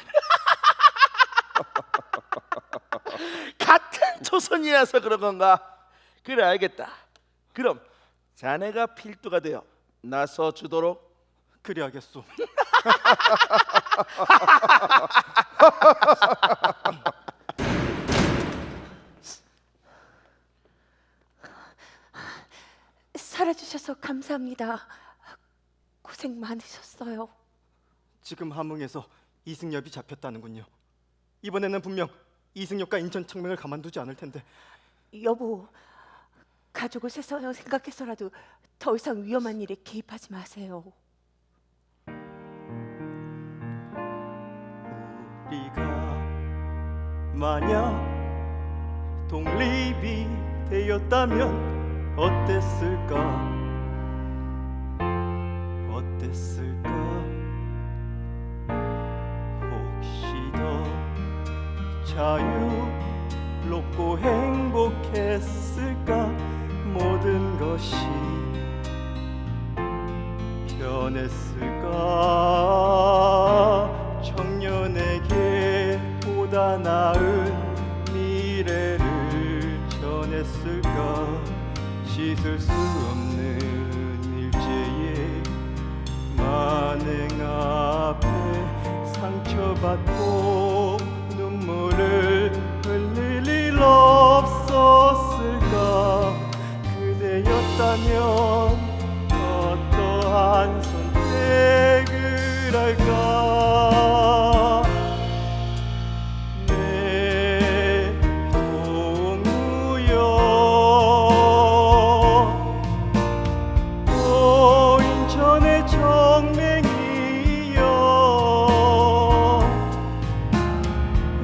같은 조선이라서 그런 건가? 그래, 알겠다. 그럼 자네가 필두가 되어 나서 주도록. 그리하겠소. 살아주셔서 감사합니다. 고생 많으셨어요. 지금 함흥에서 이승엽이 잡혔다는군요. 이번에는 분명 이승엽과 인천 청명을 가만두지 않을 텐데. 여보, 가족을 생각해서라도 더 이상 위험한 일에 개입하지 마세요. 우리가 만약 독립이 되었다면 어땠을까? 혹시 더 자유롭고 행복했을까? 모든 것이 변했을까? 청년에게 보다 나은 미래를 전했을까? 씻을 수 없는 일제의 만행 앞에 상처받고 눈물을 흘릴 일 없었을까? 그대였다면 어떠한 선택을 할까? 내 동무여 오 인천의 정맹이여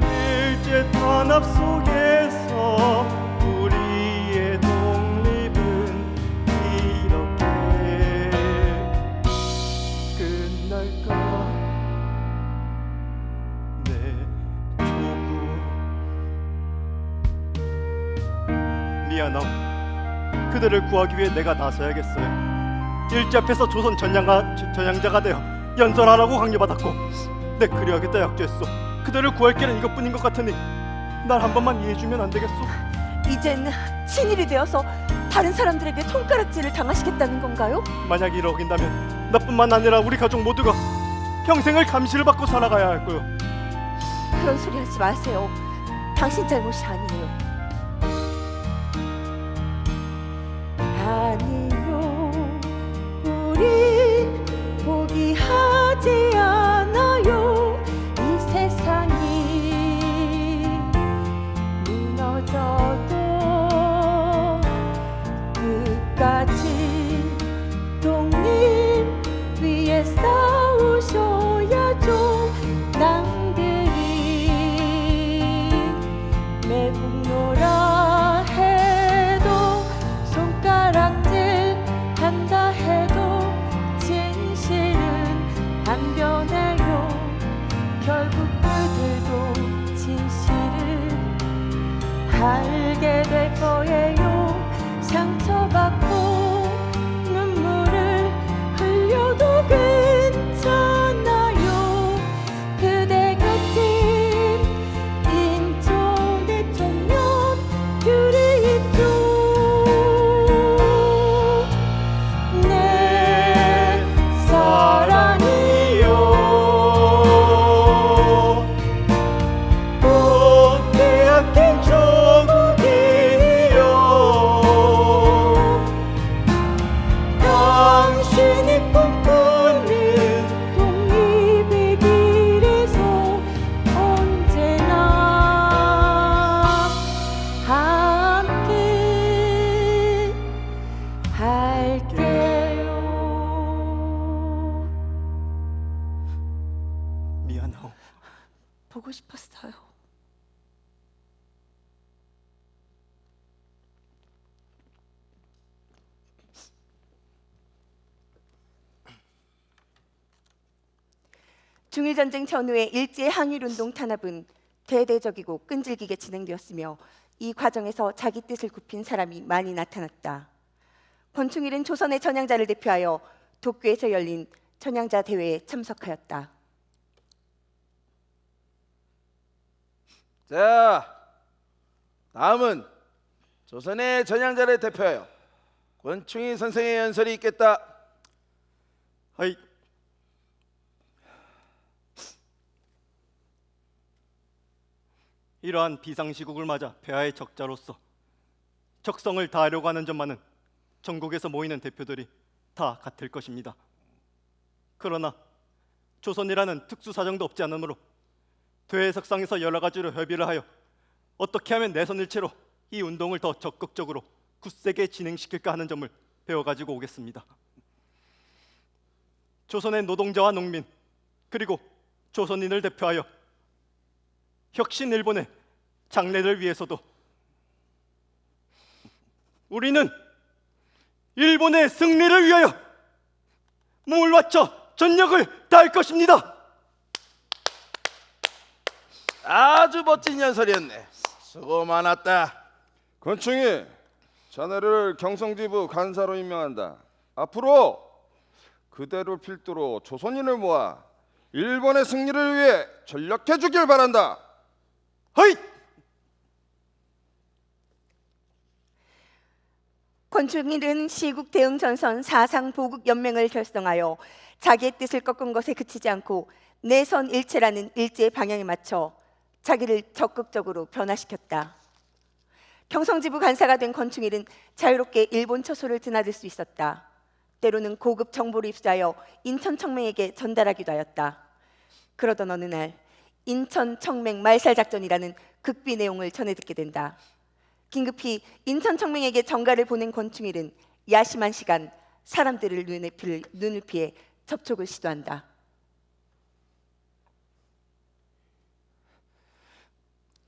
일제 탄압 속에서 우리의 독립은 이렇게 끝날까? 내 조국 미안함. 그들을 구하기 위해 내가 나서야겠어요. 일제 앞에서 조선 전향자가 되어 연설하라고 강요받았고 내 그리하겠다 약조했소. 그들을 구할 길은 이것뿐인 것 같으니 날 한 번만 이해해주면 안 되겠소? 이젠 친일이 되어서 다른 사람들에게 손가락질을 당하시겠다는 건가요? 만약 이를 어긴다면 나뿐만 아니라 우리 가족 모두가 평생을 감시를 받고 살아가야 할 거요. 그런 소리 하지 마세요. 당신 잘못이 아니에요. 아니요, 우린 포기하지 않아요. 이 세상이 무너져도 끝까지 독립 위에 싸우셔야죠. 낭들이 매국노라 해도 손가락질 한다 해도 진실은 안 변해요. 결국 그들도 진실을 알게 될 거예요. 상처받고 눈물을 흘려도 괜찮아요. 그대 곁인 인천의 청년들이 있죠. 내 사랑이요 꼭 빼앗긴 조국이요 당신이 꿈꾸는 독립의 길에서 언제나 함께 할게요. 미안하오. 보고 싶었어요. 중일전쟁 전후의 일제 항일운동 탄압은 대대적이고 끈질기게 진행되었으며 이 과정에서 자기 뜻을 굽힌 사람이 많이 나타났다. 권충일은 조선의 전향자를 대표하여 도쿄에서 열린 전향자 대회에 참석하였다. 자, 다음은 조선의 전향자를 대표하여 권충희 선생의 연설이 있겠다. 아이, 이러한 비상시국을 맞아 폐하의 적자로서 적성을 다하려고 하는 점만은 전국에서 모이는 대표들이 다 같을 것입니다. 그러나 조선이라는 특수사정도 없지 않으므로 대회석상에서 여러 가지로 협의를 하여 어떻게 하면 내선일체로 이 운동을 더 적극적으로 굳세게 진행시킬까 하는 점을 배워가지고 오겠습니다. 조선의 노동자와 농민 그리고 조선인을 대표하여 혁신 일본의 장래를 위해서도 우리는 일본의 승리를 위하여 몸을 바쳐 전력을 다할 것입니다. 아주 멋진 연설이었네. 수고 많았다. 권충희, 자네를 경성지부 간사로 임명한다. 앞으로 그대를 필두로 조선인을 모아 일본의 승리를 위해 전력해 주길 바란다. 허이! 권충일은 시국 대응 전선 사상 보국 연맹을 결성하여 자기의 뜻을 꺾은 것에 그치지 않고 내선일체라는 일제의 방향에 맞춰 자기를 적극적으로 변화시켰다. 경성지부 간사가 된 권충일은 자유롭게 일본 처소를 드나들 수 있었다. 때로는 고급 정보를 입수하여 인천 청맹에게 전달하기도 하였다. 그러던 어느 날 인천 청맹 말살 작전이라는 극비 내용을 전해 듣게 된다. 긴급히 인천 청맹에게 전가를 보낸 권충일은 야심한 시간 사람들을 눈을 피해 접촉을 시도한다.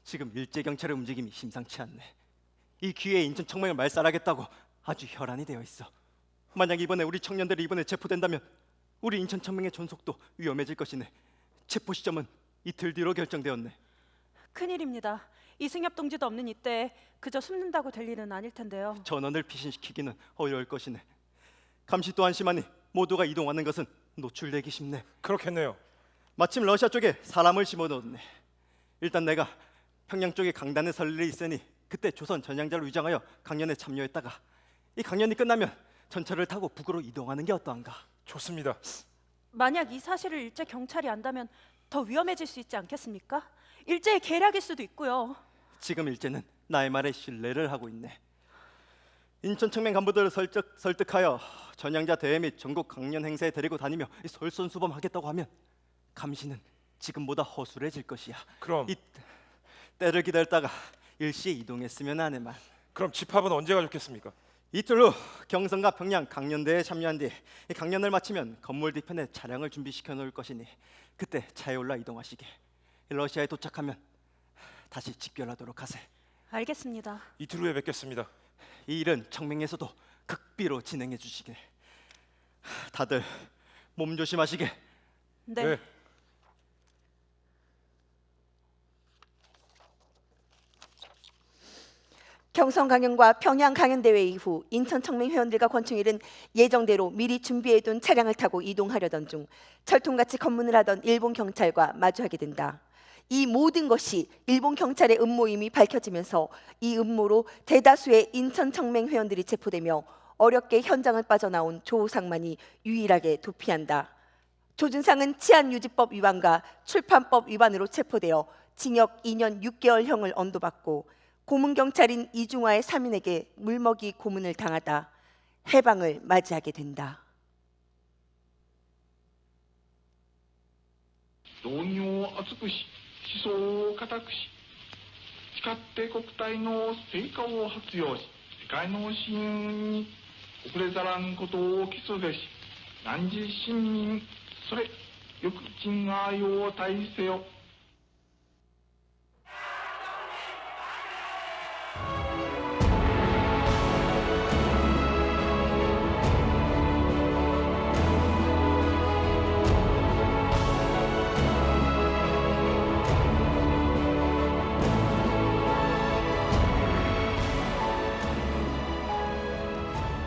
지금 일제 경찰의 움직임이 심상치 않네. 이 기회에 인천 청맹을 말살하겠다고 아주 혈안이 되어 있어. 만약 이번에 우리 청년들이 이번에 체포된다면 우리 인천 청맹의 존속도 위험해질 것이네. 체포 시점은 이틀 뒤로 결정되었네. 큰일입니다. 이승엽 동지도 없는 이때 그저 숨는다고 될 일은 아닐 텐데요. 전원을 피신시키기는 어려울 것이네. 감시 또한 심하니 모두가 이동하는 것은 노출되기 쉽네. 그렇겠네요. 마침 러시아 쪽에 사람을 심어놓았네. 일단 내가 평양 쪽에 강단에 설 일이 있으니 그때 조선 전향자를 위장하여 강연에 참여했다가 이 강연이 끝나면 전철을 타고 북으로 이동하는 게 어떠한가? 좋습니다. 만약 이 사실을 일제 경찰이 안다면 더 위험해질 수 있지 않겠습니까? 일제의 계략일 수도 있고요. 지금 일제는 나의 말에 신뢰를 하고 있네. 인천 청맹 간부들을 설득하여 전향자 대회 및 전국 강연 행사에 데리고 다니며 솔선수범하겠다고 하면 감시는 지금보다 허술해질 것이야. 그럼 이 때를 기다렸다가 일시에 이동했으면 하네만. 그럼 집합은 언제가 좋겠습니까? 이틀 후 경성과 평양 강연대에 참여한 뒤 이 강연을 마치면 건물 뒤편에 차량을 준비시켜 놓을 것이니 그때 차에 올라 이동하시게. 러시아에 도착하면 다시 집결하도록 하세. 알겠습니다. 이틀 후에 뵙겠습니다. 이 일은 청맹에서도 극비로 진행해 주시게. 다들 몸 조심하시게. 네. 경성 강연과 평양 강연 대회 이후 인천 청맹 회원들과 권충일은 예정대로 미리 준비해둔 차량을 타고 이동하려던 중 철통같이 검문을 하던 일본 경찰과 마주하게 된다. 이 모든 것이 일본 경찰의 음모임이 밝혀지면서 이 음모로 대다수의 인천 청맹 회원들이 체포되며 어렵게 현장을 빠져나온 조상만이 유일하게 도피한다. 조준상은 치안유지법 위반과 출판법 위반으로 체포되어 징역 2년 6개월형을 언도받고 고문경찰인 이중화의 3인에게 물먹이 고문을 당하다 해방을 맞이하게 된다. 道義を厚くし思想を固くし誓って国体の成果を発揚し世界の支援に遅れざらんことを基礎べし汝市民それよく賃愛を大せよ。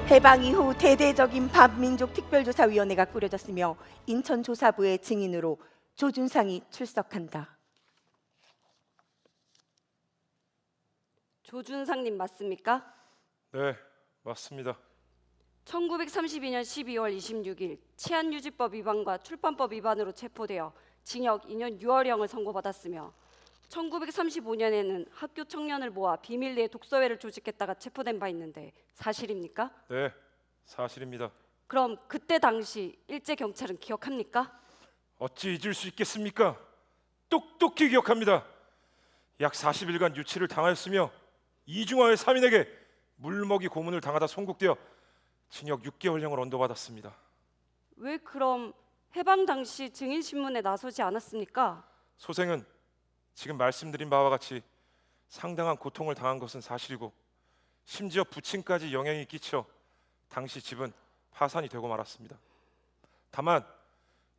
해방 이후 대대적인 반민족 특별조사위원회가 꾸려졌으며 인천조사부의 증인으로 조준상이 출석한다. 조준상님 맞습니까? 네, 맞습니다. 1932년 12월 26일 치안유지법 위반과 출판법 위반으로 체포되어 징역 2년 6월형을 선고받았으며 1935년에는 학교 청년을 모아 비밀 내 독서회를 조직했다가 체포된 바 있는데 사실입니까? 네, 사실입니다. 그럼 그때 당시 일제 경찰은 기억합니까? 어찌 잊을 수 있겠습니까? 똑똑히 기억합니다. 약 40일간 유치를 당하였으며 이중화의 3인에게 물먹이 고문을 당하다 송국되어 징역 6개월형을 언도받았습니다. 왜 그럼 해방 당시 증인 신문에 나서지 않았습니까? 소생은 지금 말씀드린 바와 같이 상당한 고통을 당한 것은 사실이고 심지어 부친까지 영향이 끼쳐 당시 집은 파산이 되고 말았습니다. 다만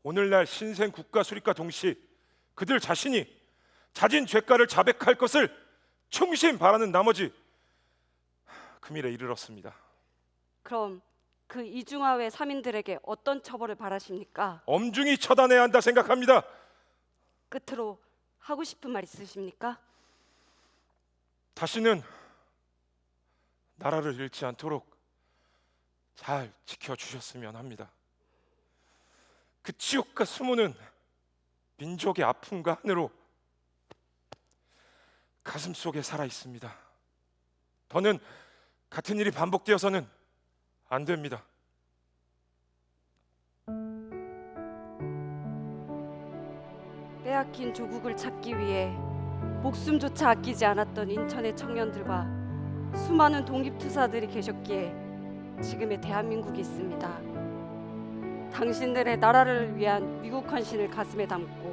오늘날 신생 국가 수립과 동시에 그들 자신이 자진 죄가를 자백할 것을 충심 바라는 나머지 금일에 이르렀습니다. 그럼 그 이중화외 3인들에게 어떤 처벌을 바라십니까? 엄중히 처단해야 한다 생각합니다. 끝으로 하고 싶은 말 있으십니까? 다시는 나라를 잃지 않도록 잘 지켜주셨으면 합니다. 그 치욕과 수모는 민족의 아픔과 한으로 가슴 속에 살아 있습니다. 더는 같은 일이 반복되어서는 안 됩니다. 빼앗긴 조국을 찾기 위해 목숨조차 아끼지 않았던 인천의 청년들과 수많은 독립투사들이 계셨기에 지금의 대한민국이 있습니다. 당신들의 나라를 위한 미국 헌신을 가슴에 담고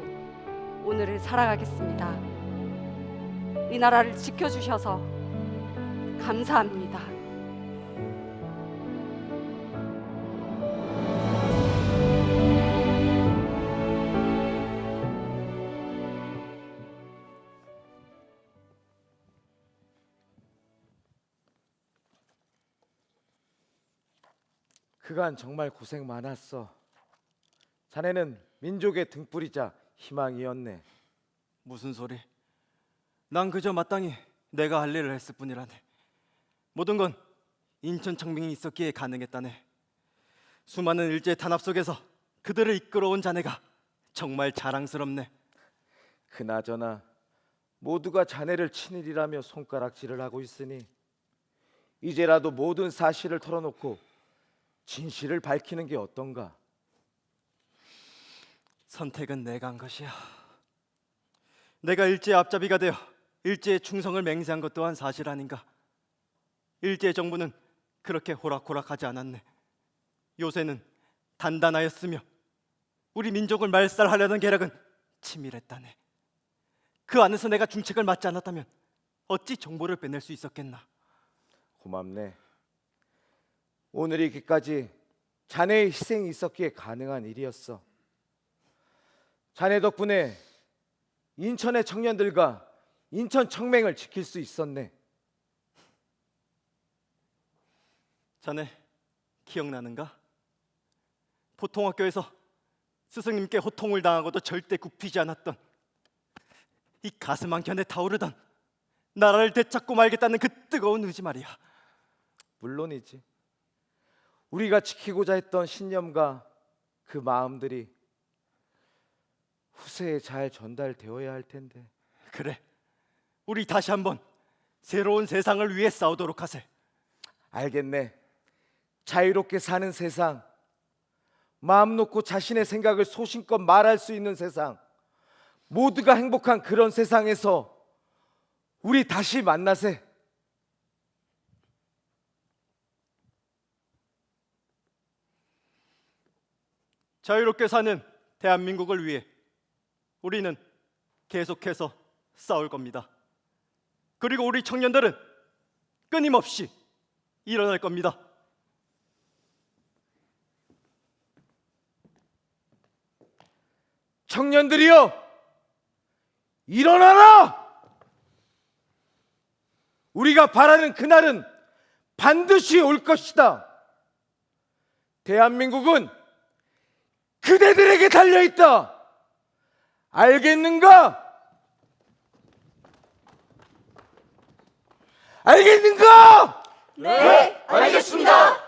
오늘을 살아가겠습니다. 이 나라를 지켜주셔서 감사합니다. 그간 정말 고생 많았어. 자네는 민족의 등불이자 희망이었네. 무슨 소리? 난 그저 마땅히 내가 할 일을 했을 뿐이라네. 모든 건 인천 청명이 있었기에 가능했다네. 수많은 일제 탄압 속에서 그들을 이끌어온 자네가 정말 자랑스럽네. 그나저나 모두가 자네를 친일이라며 손가락질을 하고 있으니 이제라도 모든 사실을 털어놓고 진실을 밝히는 게 어떤가? 선택은 내가 한 것이야. 내가 일제의 앞잡이가 되어 일제의 충성을 맹세한 것 또한 사실 아닌가? 일제 정부는 그렇게 호락호락하지 않았네. 요새는 단단하였으며 우리 민족을 말살하려는 계략은 치밀했다네. 그 안에서 내가 중책을 맡지 않았다면 어찌 정보를 빼낼 수 있었겠나? 고맙네. 오늘 이기까지 자네의 희생이 있었기에 가능한 일이었어. 자네 덕분에 인천의 청년들과 인천 청맹을 지킬 수 있었네. 자네 기억나는가? 보통학교에서 스승님께 호통을 당하고도 절대 굽히지 않았던, 이 가슴 한켠에 타오르던 나라를 되찾고 말겠다는 그 뜨거운 의지 말이야. 물론이지. 우리가 지키고자 했던 신념과 그 마음들이 후세에 잘 전달되어야 할 텐데. 그래, 우리 다시 한번 새로운 세상을 위해 싸우도록 하세. 알겠네. 자유롭게 사는 세상, 마음 놓고 자신의 생각을 소신껏 말할 수 있는 세상, 모두가 행복한 그런 세상에서 우리 다시 만나세. 자유롭게 사는 대한민국을 위해 우리는 계속해서 싸울 겁니다. 그리고 우리 청년들은 끊임없이 일어날 겁니다. 청년들이여, 일어나라! 우리가 바라는 그날은 반드시 올 것이다. 대한민국은 그대들에게 달려있다. 알겠는가? 알겠는가? 네, 알겠습니다.